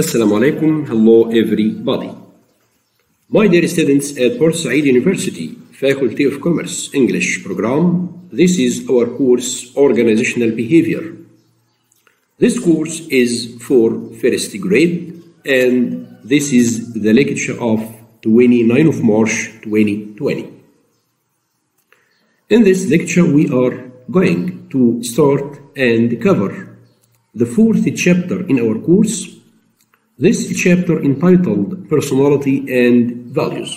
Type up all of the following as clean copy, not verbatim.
Assalamu alaikum, hello everybody. My dear students at Port Said University, Faculty of Commerce, English program, this is our course, Organizational Behavior. This course is for first grade and this is the lecture of 29 of March 2020. In this lecture, we are going to start and cover the fourth chapter in our course. This chapter entitled Personality and Values.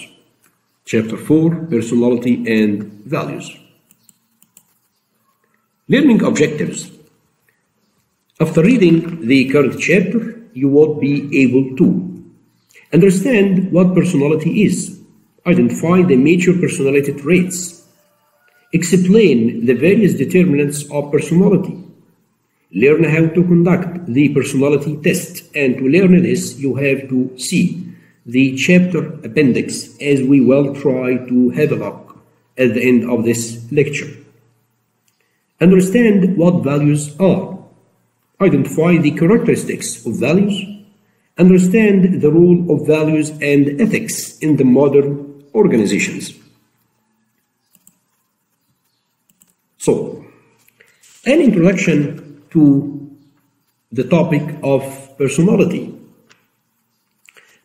Chapter 4, Personality and Values. Learning objectives. After reading the current chapter, you will be able to understand what personality is, identify the major personality traits, explain the various determinants of personality, learn how to conduct the personality test, and to learn this you have to see the chapter appendix as we will try to have a look at the end of this lecture. Understand what values are, identify the characteristics of values, understand the role of values and ethics in the modern organizations. So, an introduction to the topic of personality.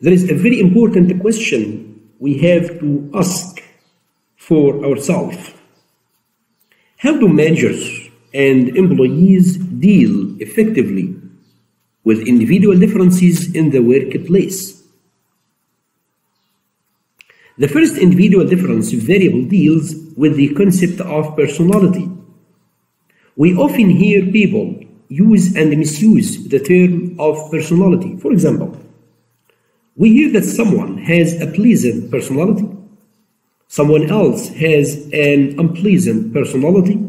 There is a very important question we have to ask for ourselves. How do managers and employees deal effectively with individual differences in the workplace? The first individual difference variable deals with the concept of personality. We often hear people use and misuse the term of personality. For example, we hear that someone has a pleasant personality, someone else has an unpleasant personality.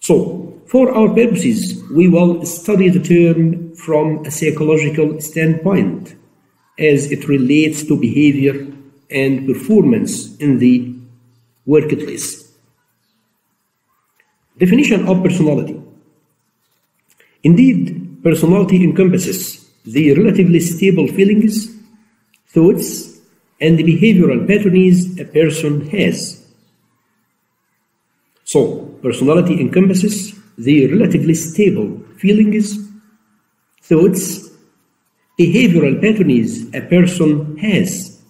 So, for our purposes, we will study the term from a psychological standpoint as it relates to behavior and performance in the workplace. Definition of personality. Indeed, personality encompasses the relatively stable feelings, thoughts, and the behavioral patterns a person has. So, personality encompasses the relatively stable feelings, thoughts, behavioral patterns a person has.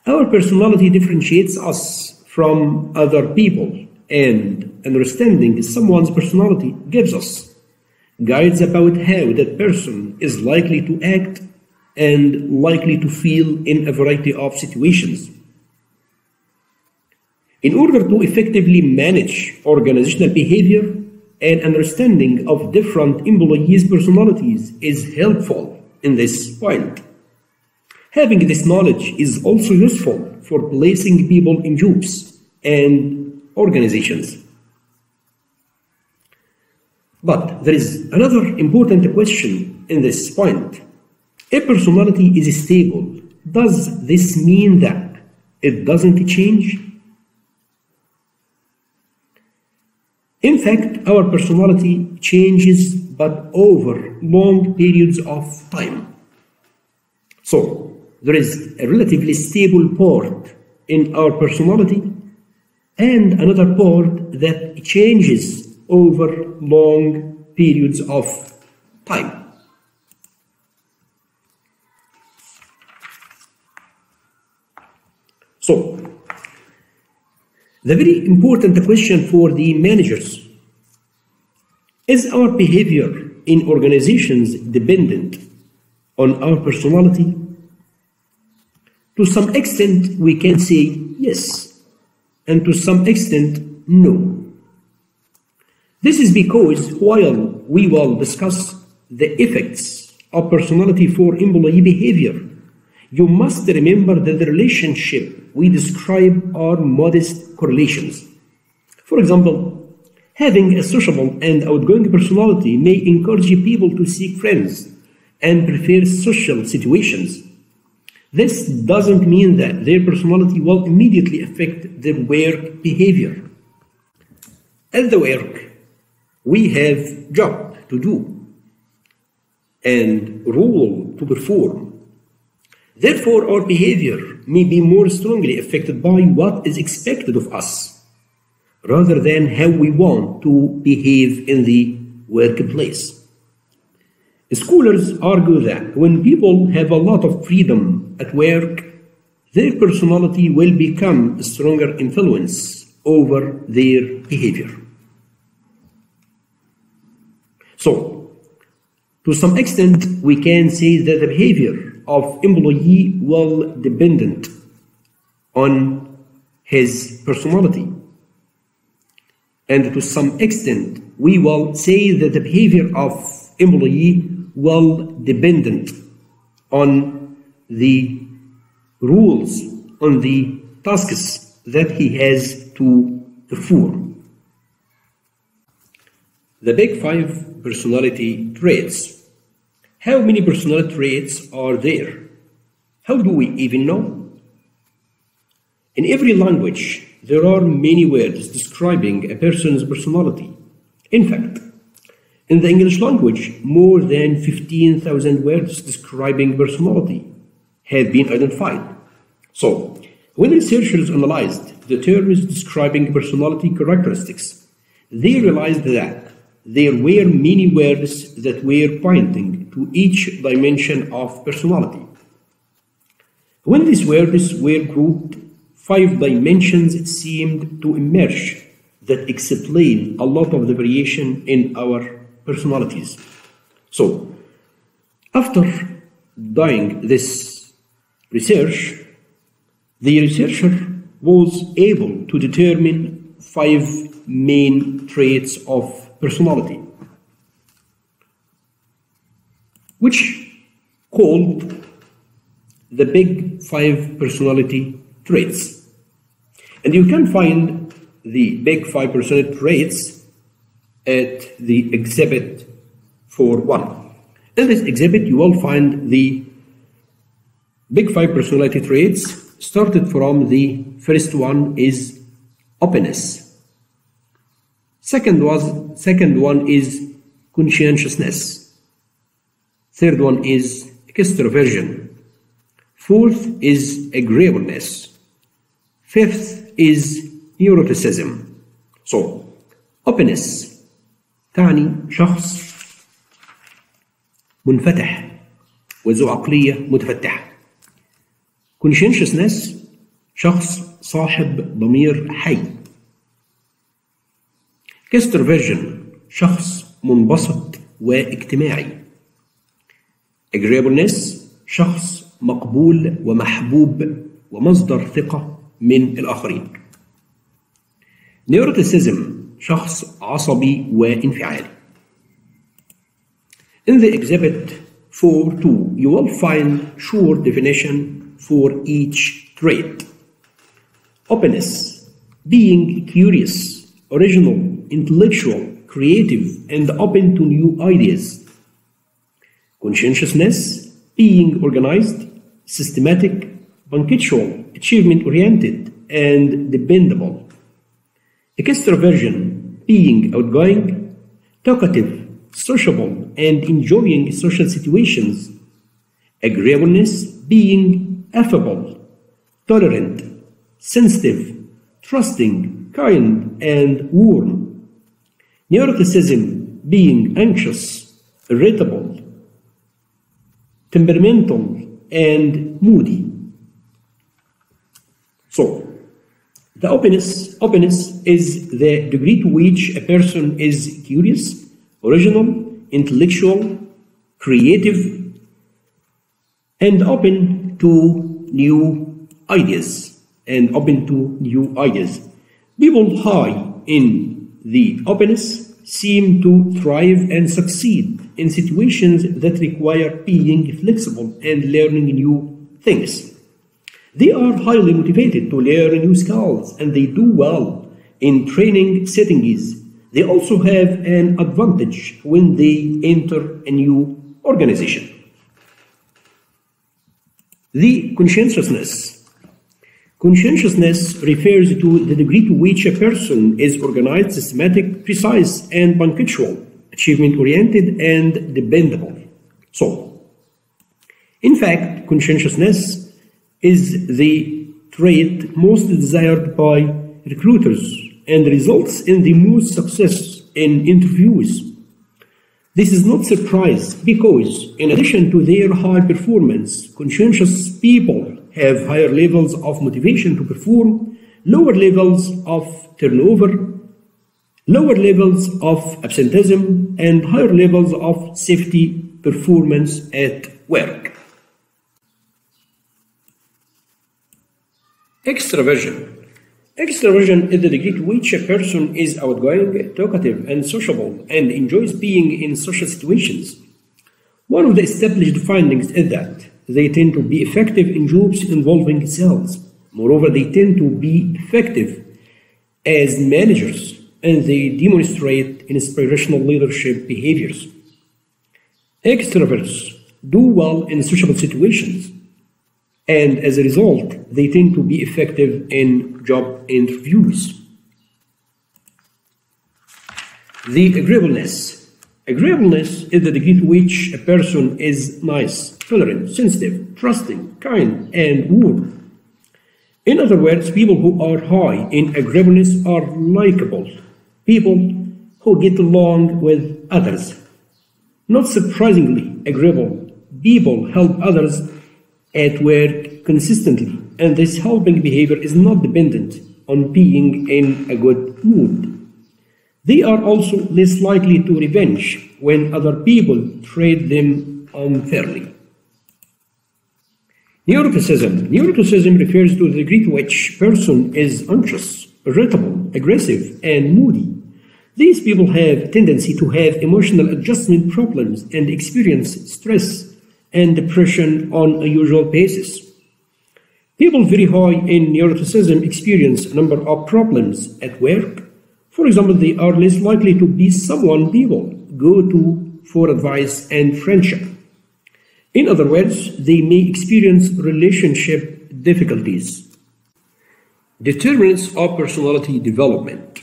Our personality differentiates us from other people, and understanding someone's personality gives us guides about how that person is likely to act and likely to feel in a variety of situations. In order to effectively manage organizational behavior, an understanding of different employees' personalities is helpful in this point. Having this knowledge is also useful for placing people in jobs and organizations. But there is another important question in this point. If personality is stable, does this mean that it doesn't change? In fact, our personality changes, but over long periods of time. So, there is a relatively stable part in our personality and another part that changes over long periods of time. So, the very important question for the managers: is our behavior in organizations dependent on our personality? To some extent, we can say yes. And to some extent, no. This is because while we will discuss the effects of personality for employee behavior, you must remember that the relationship we describe are modest correlations. For example, having a sociable and outgoing personality may encourage people to seek friends and prefer social situations. This doesn't mean that their personality will immediately affect their work behavior. At the work, we have job to do and role to perform. Therefore, our behavior may be more strongly affected by what is expected of us rather than how we want to behave in the workplace. Scholars argue that when people have a lot of freedom at work, their personality will become a stronger influence over their behavior. So, to some extent, we can say that the behavior of employee will dependent on his personality. And to some extent, we will say that the behavior of employee will dependent on the rules, on the tasks that he has to perform. The big 5 personality traits. How many personality traits are there? How do we even know? In every language, there are many words describing a person's personality. In fact, in the English language, more than 15,000 words describing personality have been identified. So, when researchers analyzed the terms describing personality characteristics, they realized that there were many words that were pointing to each dimension of personality. When these words were grouped, 5 dimensions seemed to emerge that explain a lot of the variation in our personalities. So, after doing this research, the researcher was able to determine 5 main traits of personality, which called the big 5 personality traits. And you can find the big 5 personality traits at the exhibit 4.1. In this exhibit, you will find the big 5 personality traits. Started from the first one is openness. Second one is conscientiousness. Third one is extroversion. Fourth is agreeableness. Fifth is neuroticism. So, openness تعني شخص منفتح وذو عقلية متفتحة. conscientiousness شخص صاحب ضمير حي. extroversion شخص منبسط واجتماعي. agreeableness شخص مقبول ومحبوب ومصدر ثقة من الآخرين. neuroticism شخص عصبي وانفعالي. In the exhibit 4.2, you will find short definition for each trait. Openness, being curious, original, intellectual, creative, and open to new ideas. Conscientiousness, being organized, systematic, punctual, achievement-oriented, and dependable. Extroversion, being outgoing, talkative, sociable, and enjoying social situations. Agreeableness, being affable, tolerant, sensitive, trusting, kind, and warm. Neuroticism, being anxious, irritable, temperamental, and moody. So, the openness is the degree to which a person is curious, original, intellectual, creative, and open to new ideas. People high in the openness seem to thrive and succeed in situations that require being flexible and learning new things. They are highly motivated to learn new skills and they do well in training settings. They also have an advantage when they enter a new organization. The conscientiousness refers to the degree to which a person is organized, systematic, precise, and punctual, achievement-oriented, and dependable. So, In fact, conscientiousness is the trait most desired by recruiters and results in the most success in interviews. This is not surprise because, in addition to their high performance, conscientious people have higher levels of motivation to perform, lower levels of turnover, lower levels of absenteeism, and higher levels of safety performance at work. Extraversion. Extraversion is the degree to which a person is outgoing, talkative, and sociable, and enjoys being in social situations. One of the established findings is that they tend to be effective in jobs involving sales. Moreover, they tend to be effective as managers, and they demonstrate inspirational leadership behaviors. Extroverts do well in sociable situations, and as a result, they tend to be effective in job interviews. The agreeableness. Agreeableness is the degree to which a person is nice, tolerant, sensitive, trusting, kind, and warm. In other words, people who are high in agreeableness are likable, people who get along with others. Not surprisingly, agreeable people help others at work consistently, and this helping behavior is not dependent on being in a good mood. They are also less likely to revenge when other people treat them unfairly. Neuroticism. Neuroticism refers to the degree to which a person is anxious, irritable, aggressive, and moody. These people have a tendency to have emotional adjustment problems and experience stress and depression on a usual basis. People very high in neuroticism experience a number of problems at work. For example, they are less likely to be someone people go to for advice and friendship. In other words, they may experience relationship difficulties. Determinants of personality development.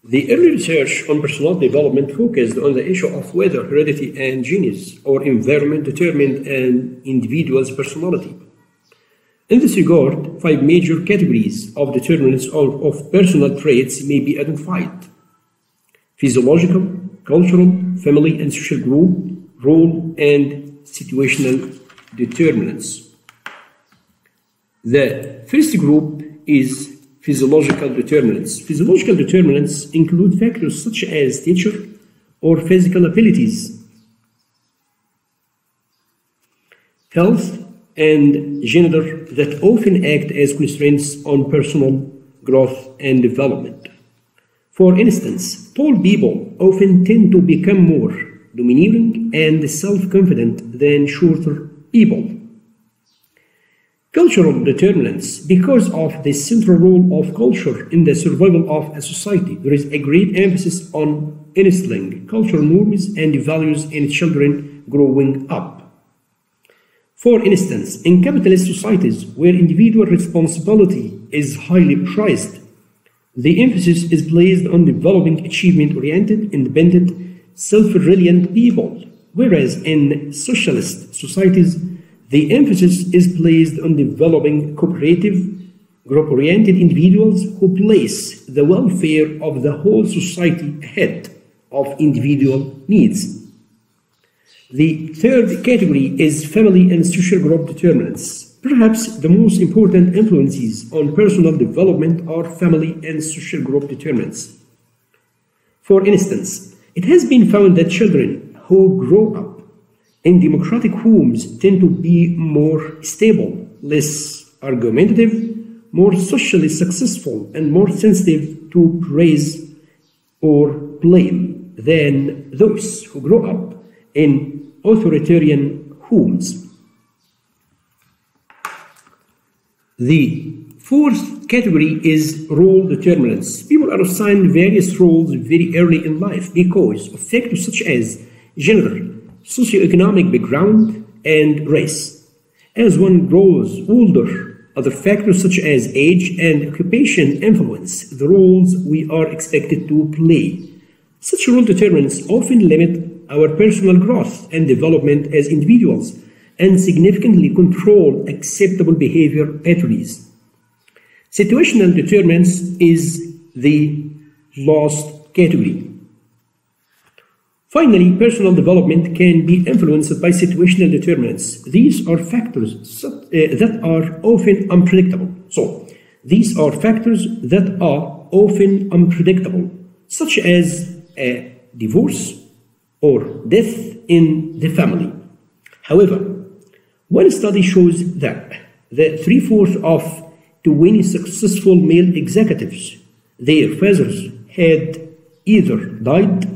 The early research on personality development focused on the issue of whether heredity and genes or environment determined an individual's personality. In this regard, 5 major categories of determinants of personal traits may be identified: physiological, cultural, family and social group, role, and situational determinants. The first group is physiological determinants. Physiological determinants include factors such as stature or physical abilities, health, and gender that often act as constraints on personal growth and development. For instance, tall people often tend to become more domineering and self-confident than shorter people. Cultural determinants. Because of the central role of culture in the survival of a society, there is a great emphasis on instilling cultural norms and values in children growing up. For instance, in capitalist societies where individual responsibility is highly prized, the emphasis is placed on developing achievement-oriented, independent, self-reliant people, whereas in socialist societies, the emphasis is placed on developing cooperative, group-oriented individuals who place the welfare of the whole society ahead of individual needs. The third category is family and social group determinants. Perhaps the most important influences on personal development are family and social group determinants. For instance, it has been found that children who grow up in democratic homes tend to be more stable, less argumentative, more socially successful, and more sensitive to praise or blame than those who grow up in authoritarian homes. The fourth category is role determinants. People are assigned various roles very early in life because of factors such as gender, socioeconomic background, and race. As one grows older, other factors such as age and occupation influence the roles we are expected to play. Such role determinants often limit our personal growth and development as individuals, and significantly control acceptable behavior patterns. Situational determinants is the last category. Finally, personal development can be influenced by situational determinants. These are factors that are often unpredictable. So, these are factors that are often unpredictable, such as a divorce or death in the family. However, one study shows that 3/4 of 20 successful male executives, their fathers had either died,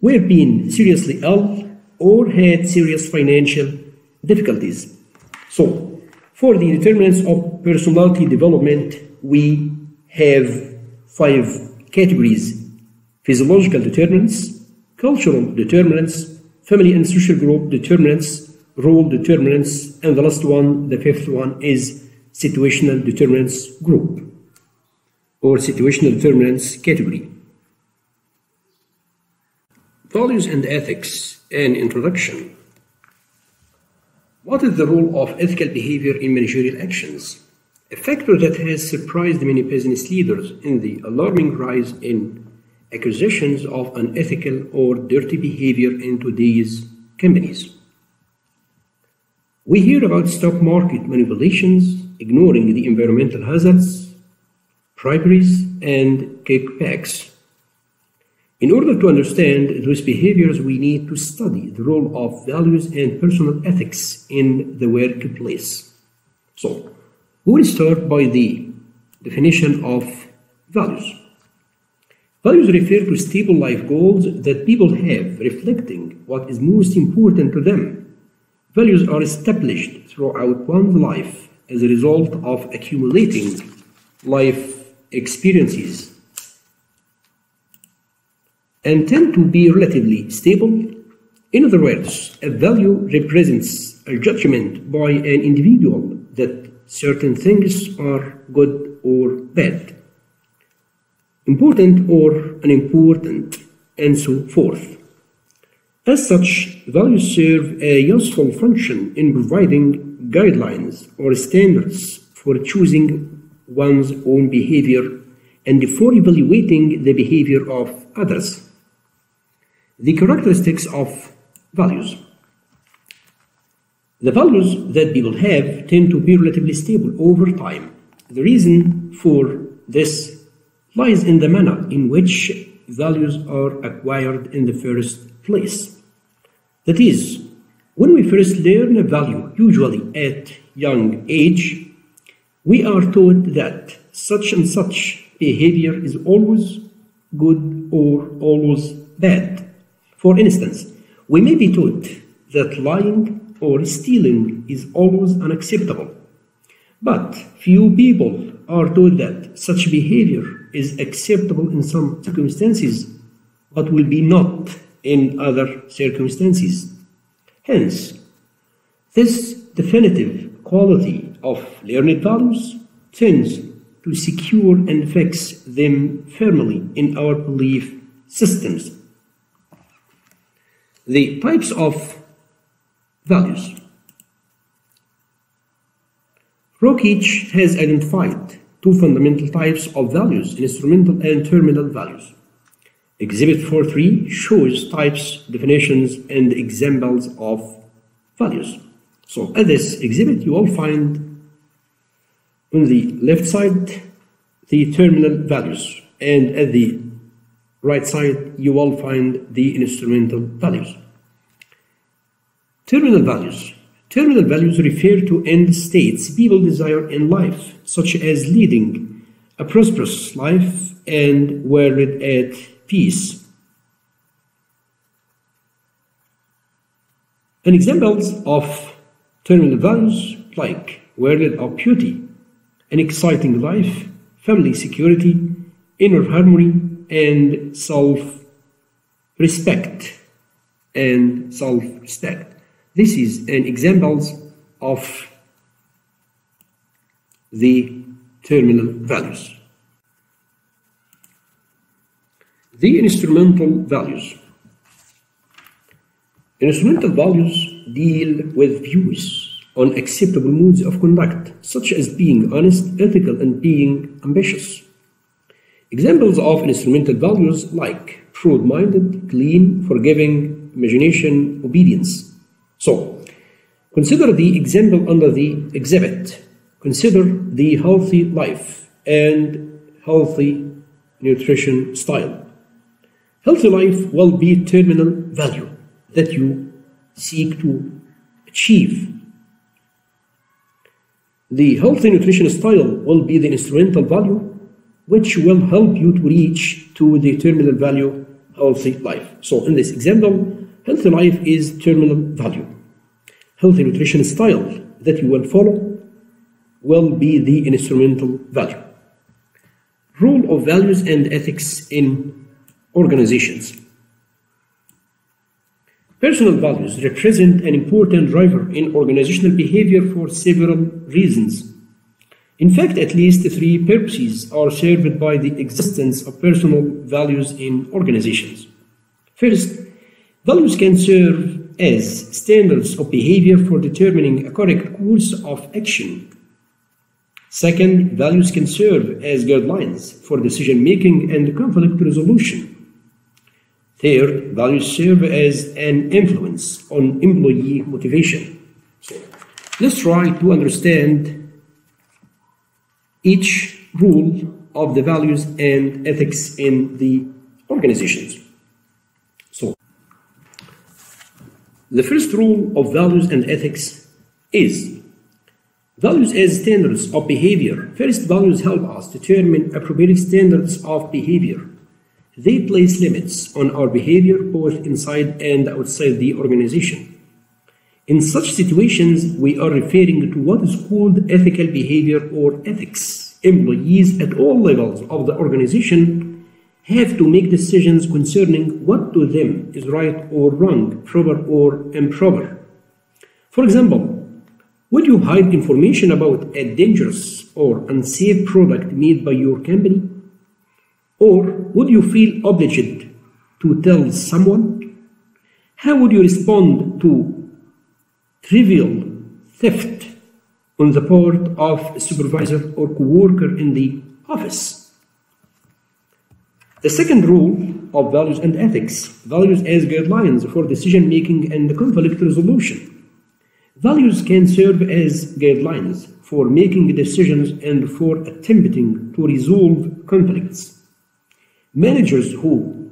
were being seriously ill, or had serious financial difficulties. So, for the determinants of personality development, we have 5 categories: physiological determinants, cultural determinants, family and social group determinants, role determinants, and the last one, the 5th one, is situational determinants group or situational determinants category. Values and ethics, an introduction. What is the role of ethical behavior in managerial actions? A factor that has surprised many business leaders in the alarming rise in accusations of unethical or dirty behavior in today's companies. We hear about stock market manipulations, ignoring the environmental hazards, briberies, and kickbacks. In order to understand those behaviors, we need to study the role of values and personal ethics in the workplace. So, we'll start by the definition of values. Values refer to stable life goals that people have, reflecting what is most important to them. Values are established throughout one's life as a result of accumulating life experiences and tend to be relatively stable. In other words, a value represents a judgment by an individual that certain things are good or bad, important or unimportant, and so forth. As such, values serve a useful function in providing guidelines or standards for choosing one's own behavior and for evaluating the behavior of others. The characteristics of values. The values that people have tend to be relatively stable over time. The reason for this lies in the manner in which values are acquired in the first place. That is, when we first learn a value, usually at young age, we are taught that such and such behavior is always good or always bad. For instance, we may be taught that lying or stealing is always unacceptable, but few people are taught that such behavior is acceptable in some circumstances, but will be not in other circumstances. Hence, this definitive quality of learned values tends to secure and fix them firmly in our belief systems. The types of values. Rockich has identified 2 fundamental types of values: instrumental and terminal values. Exhibit 4.3 shows types, definitions, and examples of values. So at this exhibit, you will find on the left side the terminal values, and at the right side you will find the instrumental values. Terminal values. Terminal values refer to end states people desire in life, such as leading a prosperous life and world at peace. And examples of terminal values like world of beauty, an exciting life, family security, inner harmony, and self-respect. This is an examples of the terminal values. The instrumental values. Instrumental values deal with views on acceptable modes of conduct, such as being honest, ethical, and being ambitious. Examples of instrumental values like broad-minded, clean, forgiving, imagination, obedience. So, consider the example under the exhibit. Consider the healthy life and healthy nutrition style. Healthy life will be a terminal value that you seek to achieve. The healthy nutrition style will be the instrumental value which will help you to reach to the terminal value healthy life. So in this example, healthy life is terminal value. Healthy nutrition style that you will follow will be the instrumental value. Role of values and ethics in organizations. Personal values represent an important driver in organizational behavior for several reasons. In fact, at least three purposes are served by the existence of personal values in organizations. First, values can serve as standards of behavior for determining a correct course of action. Second, values can serve as guidelines for decision-making and conflict resolution. Third, values serve as an influence on employee motivation. So, let's try to understand each rule of the values and ethics in the organizations. So, the first rule of values and ethics is values as standards of behavior. First, values help us determine appropriate standards of behavior. They place limits on our behavior both inside and outside the organization. In such situations, we are referring to what is called ethical behavior or ethics. Employees at all levels of the organization have to make decisions concerning what to them is right or wrong, proper or improper. For example, would you hide information about a dangerous or unsafe product made by your company? Or would you feel obliged to tell someone? How would you respond to trivial theft on the part of a supervisor or co-worker in the office? The second rule of values and ethics, values as guidelines for decision-making and conflict resolution. Values can serve as guidelines for making decisions and for attempting to resolve conflicts. Managers who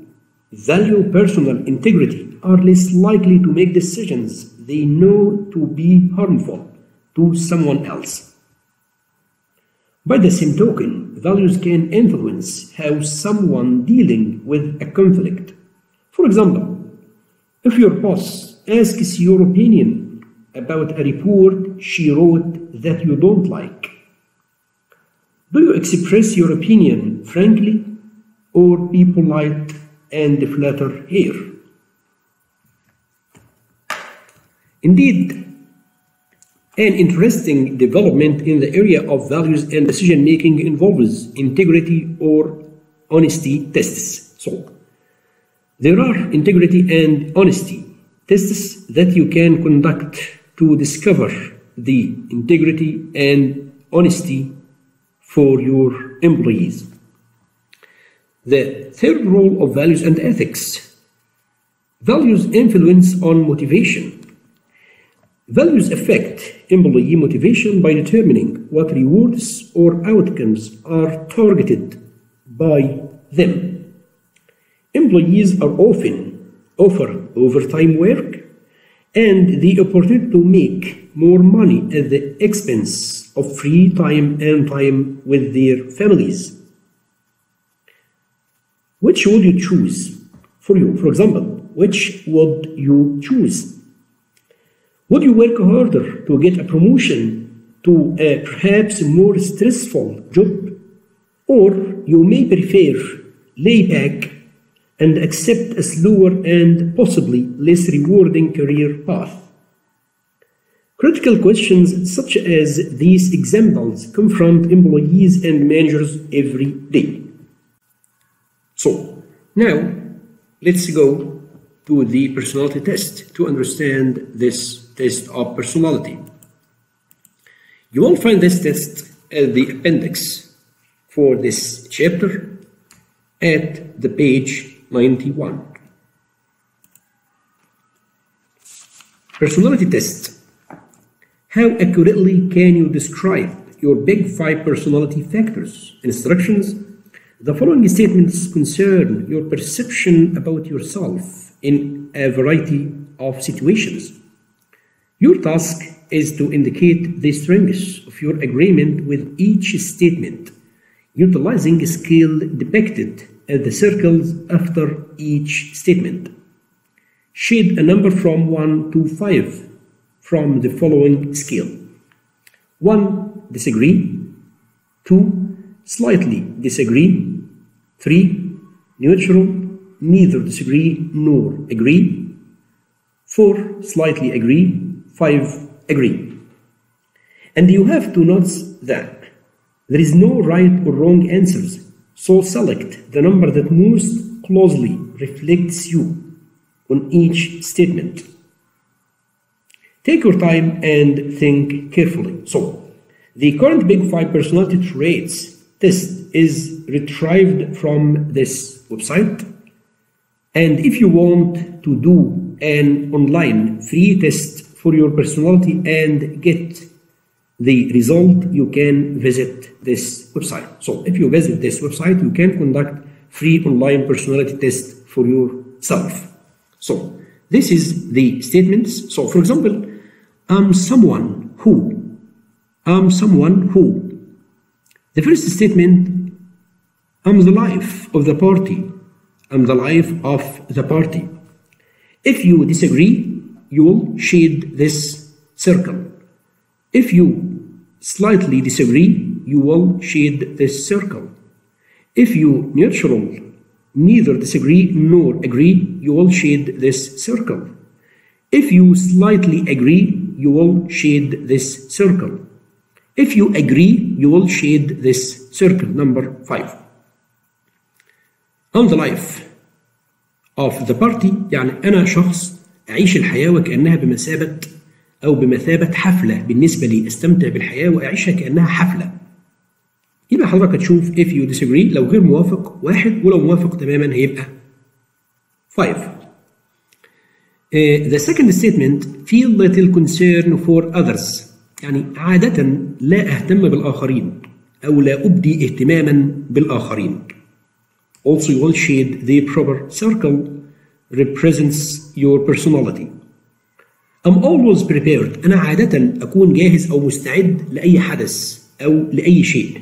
value personal integrity are less likely to make decisions they know to be harmful to someone else. By the same token, values can influence how someone dealing with a conflict. For example, if your boss asks your opinion about a report she wrote that you don't like, do you express your opinion frankly or be polite and flatter her? Indeed, an interesting development in the area of values and decision-making involves integrity or honesty tests. So, there are integrity and honesty tests that you can conduct to discover the integrity and honesty for your employees. The third rule of values and ethics. Values influence on motivation. Values affect employee motivation by determining what rewards or outcomes are targeted by them. Employees are often offered overtime work and the opportunity to make more money at the expense of free time and time with their families. Which would you choose for you? For example, which would you choose? Would you work harder to get a promotion to a perhaps more stressful job? Or you may prefer lay back and accept a slower and possibly less rewarding career path? Critical questions such as these examples confront employees and managers every day. So, now let's go to the personality test to understand this test of personality. You will find this test as the appendix for this chapter at the page 91. Personality test. How accurately can you describe your big 5 personality factors? Instructions. The following statements concern your perception about yourself in a variety of situations. Your task is to indicate the strengths of your agreement with each statement, utilizing a scale depicted as the circles after each statement. Shade a number from 1 to 5 from the following scale. 1. Disagree. 2. Slightly disagree. 3. Neutral, neither disagree nor agree. 4. Slightly agree. 5. Agree. And you have to notice that there is no right or wrong answers, so select the number that most closely reflects you on each statement. Take your time and think carefully. So, the current Big 5 personality traits test is retrieved from this website. And if you want to do an online free test for your personality and get the result, you can visit this website. So, if you visit this website, you can conduct free online personality test for yourself. So, this is the statements. So, for example, I'm someone who. I'm someone who. The first statement, I'm the life of the party. I'm the life of the party. If you disagree, you'll shade this circle. If you slightly disagree, you will shade this circle. If you neutral, neither disagree nor agree, you will shade this circle. If you slightly agree, you will shade this circle. If you agree, you will shade this circle. Number 5. I'm the life of the party. يعني أنا شخص أعيش الحياة وكأنها بمثابة أو بمثابة حفلة بالنسبة لي، أستمتع بالحياة وأعيشها كأنها حفلة. يبقى حضرتك هتشوف if you disagree لو غير موافق 1 ولو موافق تماما هيبقى 5. The second statement, feel little concern for others. يعني عادة لا أهتم بالآخرين أو لا أبدي اهتماما بالآخرين. Also you will shade the proper circle represents your personality. I'm always prepared. أنا عادة أكون جاهز أو مستعد لأي حدث أو لأي شيء.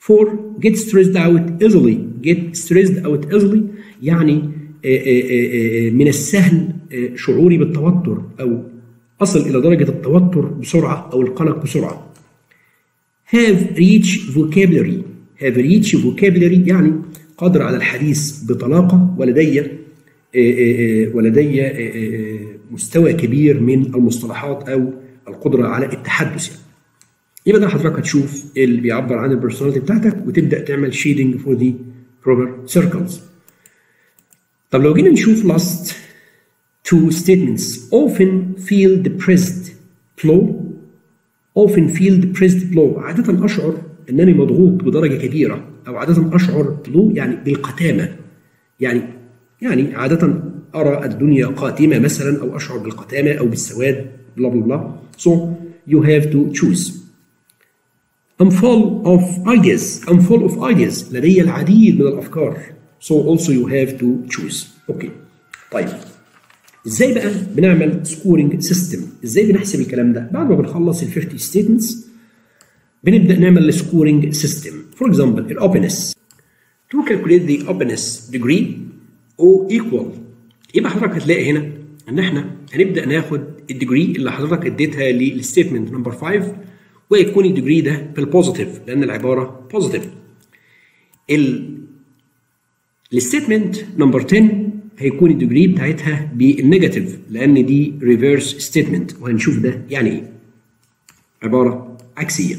4. Get stressed out easily. Get stressed out easily يعني من السهل شعوري بالتوتر أو أصل إلى درجة التوتر بسرعة أو القلق بسرعة. Have rich vocabulary. Have rich vocabulary يعني قادر على الحديث بطلاقة ولدي مستوى كبير من المصطلحات أو القدرة على التحدث يعني. يبقى ده حضرتك هتشوف اللي بيعبر عن البرسوناليتي بتاعتك وتبدأ تعمل shading for the proper circles. طب لو جينا نشوف last 2 statements. Often feel depressed low. Often feel depressed low. عادة أشعر أنني مضغوط بدرجة كبيرة أو عادة أشعر low يعني بالقتامة. يعني عادة أرى الدنيا قاتمة مثلا أو أشعر بالقتامة أو بالسواد بلا بلا بلا. So you have to choose. I'm full of ideas. I'm full of ideas. لدي العديد من الأفكار. So also you have to choose. أوكي. طيب. إزاي بقى بنعمل سكورينج سيستم؟ إزاي بنحسب الكلام ده؟ بعد ما بنخلص ال 50 statements بنبدأ نعمل السكورينج سيستم. For example, الأوبنس. To calculate the openness degree O equal. يبقى حضرتك هتلاقي هنا إن إحنا هنبدأ ناخد الديجري اللي حضرتك اديتها للستيتمنت نمبر 5 ويكون الديجري ده بالبوزيتيف لأن العبارة بوزيتيف. الستيتمنت نمبر 10 هيكون الديجري بتاعتها بالنيجاتيف لأن دي ريفيرس ستيتمنت وهنشوف ده يعني إيه. عبارة عكسية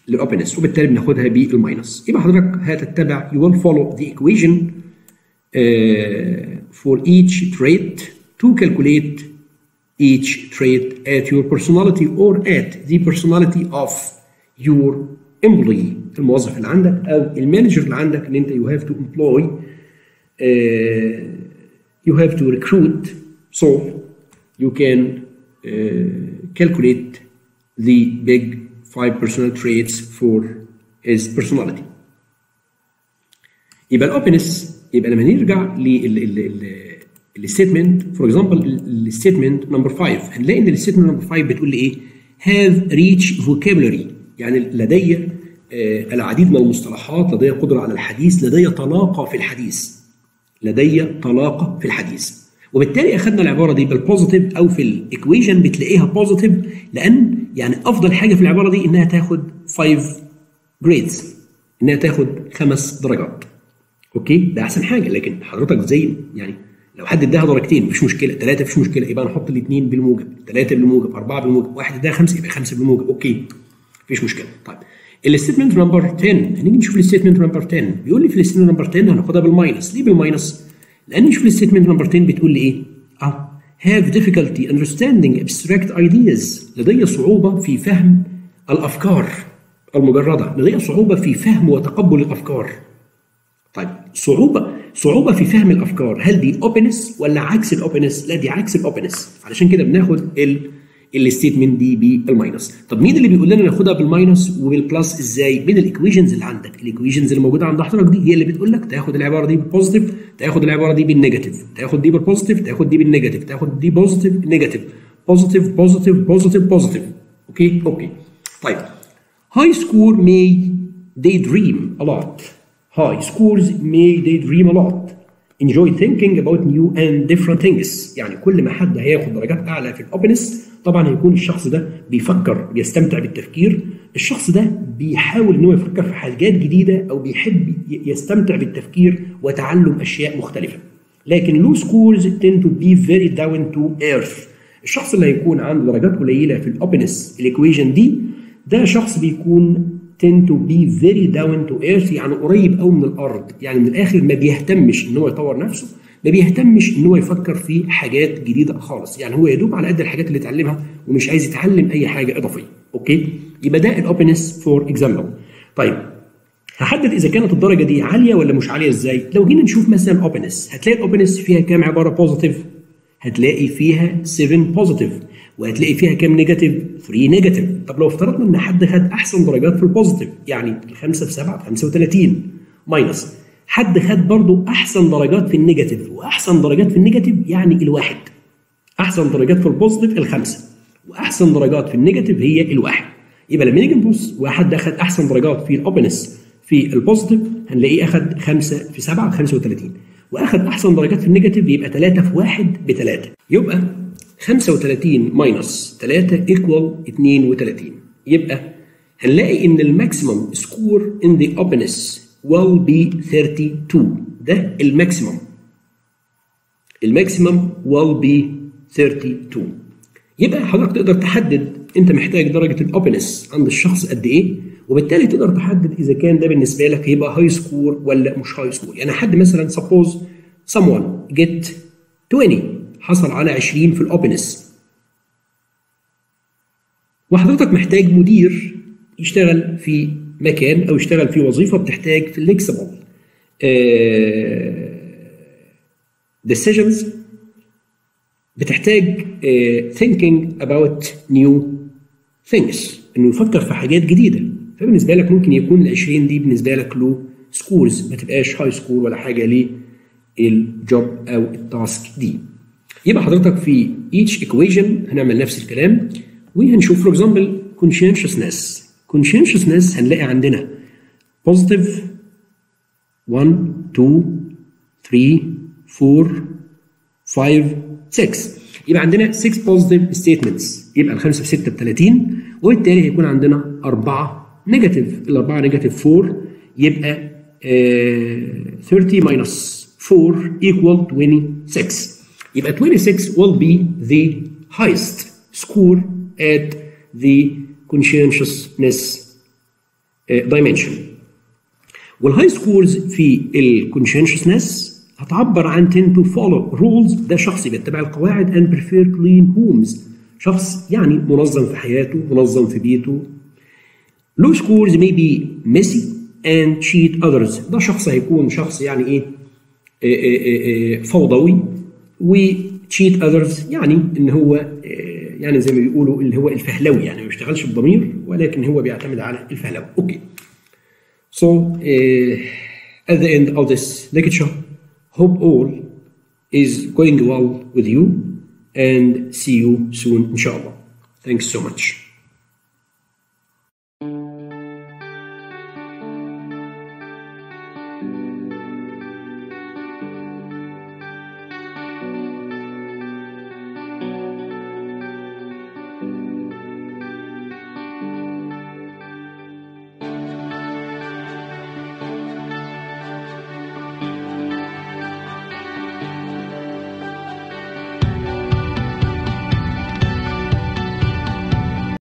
للأوبنس وبالتالي بناخدها بالماينس. يبقى حضرتك هتتبع you will follow the equation for each trait to calculate each trait at your personality or at the personality of your employee. الموظف اللي عندك أو المانجر اللي عندك إن أنت you have to employ you have to recruit so you can calculate the big 5 personal traits for his personality. يبقى الاوبنس، يبقى لما نرجع للستيتمنت فور اكزامبل الستيتمنت نمبر 5 هنلاقي ان الستيتمنت نمبر 5 بتقول لي ايه؟ have rich vocabulary، يعني لدي العديد من المصطلحات، لدي قدره على الحديث، لدي طلاقه في الحديث، لدي طلاقه في الحديث. وبالتالي اخذنا العباره دي بالبوزيتيف او في الايكويشن بتلاقيها بوزيتيف، لان يعني افضل حاجه في العباره دي انها تاخد 5 جريدز، انها تاخد 5 درجات. اوكي ده احسن حاجه، لكن حضرتك زي يعني لو حد اداها درجتين مفيش مشكله، 3 مفيش مشكله، يبقى نحط الاثنين بالموجب، 3 بالموجب، 4 بالموجب، واحد اداها 5 يبقى 5 بالموجب. اوكي مفيش مشكله. طيب الستيتمنت نمبر 10 هنيجي نشوف الستيتمنت نمبر 10 بيقول لي في الستيتمنت نمبر 10 هناخدها بالماينس. ليه بالماينس؟ لان نشوف الستيتمنت نمبر 10 بتقول لي ايه؟ have difficulty understanding abstract ideas، لدي صعوبه في فهم الافكار المجرده، لدي صعوبه في فهم وتقبل الافكار. طيب صعوبه في فهم الافكار، هل دي اوبنس ولا عكس الاوبنس؟ لا دي عكس الاوبنس، علشان كده بناخد الستيتمنت دي بالماينس. طب مين اللي بيقول لنا ناخدها بالماينس وبالبلس ازاي؟ من الايكويشنز اللي عندك، الايكويشنز اللي موجوده عند حضرتك دي هي اللي بتقول لك تاخد العباره دي بالبوزيتيف، تاخد العباره دي بالنيجاتيف، تاخد دي بالبوزيتيف، تاخد دي بالنيجاتيف، تاخد دي بوزيتيف نيجاتيف، بوزيتيف بوزيتيف بوزيتيف بوزيتيف. اوكي طيب high score may daydream a lot. High scores may daydream a lot. Enjoy thinking about new and different things. يعني كل ما حد هياخد درجات اعلى في الاوبنس طبعا هيكون الشخص ده بيفكر، بيستمتع بالتفكير، الشخص ده بيحاول ان هو يفكر في حاجات جديده او بيحب يستمتع بالتفكير وتعلم اشياء مختلفه. لكن low scores tend to be very down to earth. الشخص اللي هيكون عنده درجات قليله في الاوبنس الايكويشن دي ده شخص بيكون tend to be very down to earth، يعني قريب قوي من الارض، يعني من الاخر ما بيهتمش ان هو يطور نفسه، ما بيهتمش ان هو يفكر في حاجات جديده خالص، يعني هو يدوب على قد الحاجات اللي اتعلمها ومش عايز يتعلم اي حاجه اضافيه. اوكي يبقى ده الاوبنس فور اكزامبل. طيب هحدد اذا كانت الدرجه دي عاليه ولا مش عاليه ازاي؟ لو جينا نشوف مثلا الاوبنس هتلاقي الاوبنس فيها كام عباره بوزيتيف؟ هتلاقي فيها 7 بوزيتيف، وهتلاقي فيها كام نيجاتيف؟ 3 نيجاتيف. طب لو افترضنا ان حد خد احسن درجات في البوزيتيف، يعني الخمسه في 7 ب 35 ماينس حد خد برضه احسن درجات في النيجاتيف، واحسن درجات في النيجاتيف يعني الواحد. احسن درجات في البوزيتيف الخمسه، واحسن درجات في النيجاتيف هي الواحد. يبقى لما نيجي نبص واحد اخد احسن درجات في الاوبنس في البوزيتيف هنلاقيه اخد 5 في 7 ب 35، واخد احسن درجات في النيجاتيف يبقى 3 في 1 ب3، يبقى 35 ماينس 3 ايكوال 32. يبقى هنلاقي ان الماكسيمم سكور ان ذا اوبنس will be 32. ده الماكسيمم. الماكسيمم will be 32. يبقى حضرتك تقدر تحدد انت محتاج درجه الاوبنس عند الشخص قد ايه، وبالتالي تقدر تحدد اذا كان ده بالنسبه لك هيبقى هاي سكور ولا مش هاي سكور. يعني حد مثلا suppose someone get 20 حصل على 20 في الاوبنس، وحضرتك محتاج مدير يشتغل في مكان او يشتغل في وظيفه بتحتاج flexible decisions، بتحتاج thinking about new things، انه يفكر في حاجات جديده. فبالنسبه لك ممكن يكون ال20 دي بالنسبه لك لو سكورز، ما تبقاش هاي سكور ولا حاجه للجوب او التاسك دي. يبقى حضرتك في each equation هنعمل نفس الكلام وهنشوف for example conscientiousness. conscientiousness هنلاقي عندنا positive 1 2 3 4 5 6. يبقى عندنا 6 positive statements، يبقى الخمسه في 6 ب 30، وبالتالي هيكون عندنا 4 نيجاتيف. الاربعه نيجاتيف 4 يبقى 30 minus 4 equal 26. يبقى 26 will be the highest score at the conscientiousness dimension. والهاي سكورز في الكونشنشسنس هتعبر عن tend to follow rules، ده شخص بيتبع القواعد، and prefer clean homes، شخص يعني منظم في حياته، منظم في بيته. low scores may be messy and cheat others، ده شخص هيكون شخص يعني ايه فوضوي، و cheat others يعني ان هو يعني زي ما بيقولوا اللي هو الفهلوي، يعني ما بيشتغلش بضمير ولكن هو بيعتمد على الفهلوي. اوكي. So at the end of this lecture, hope all is going well with you and see you soon inshallah. Thanks so much.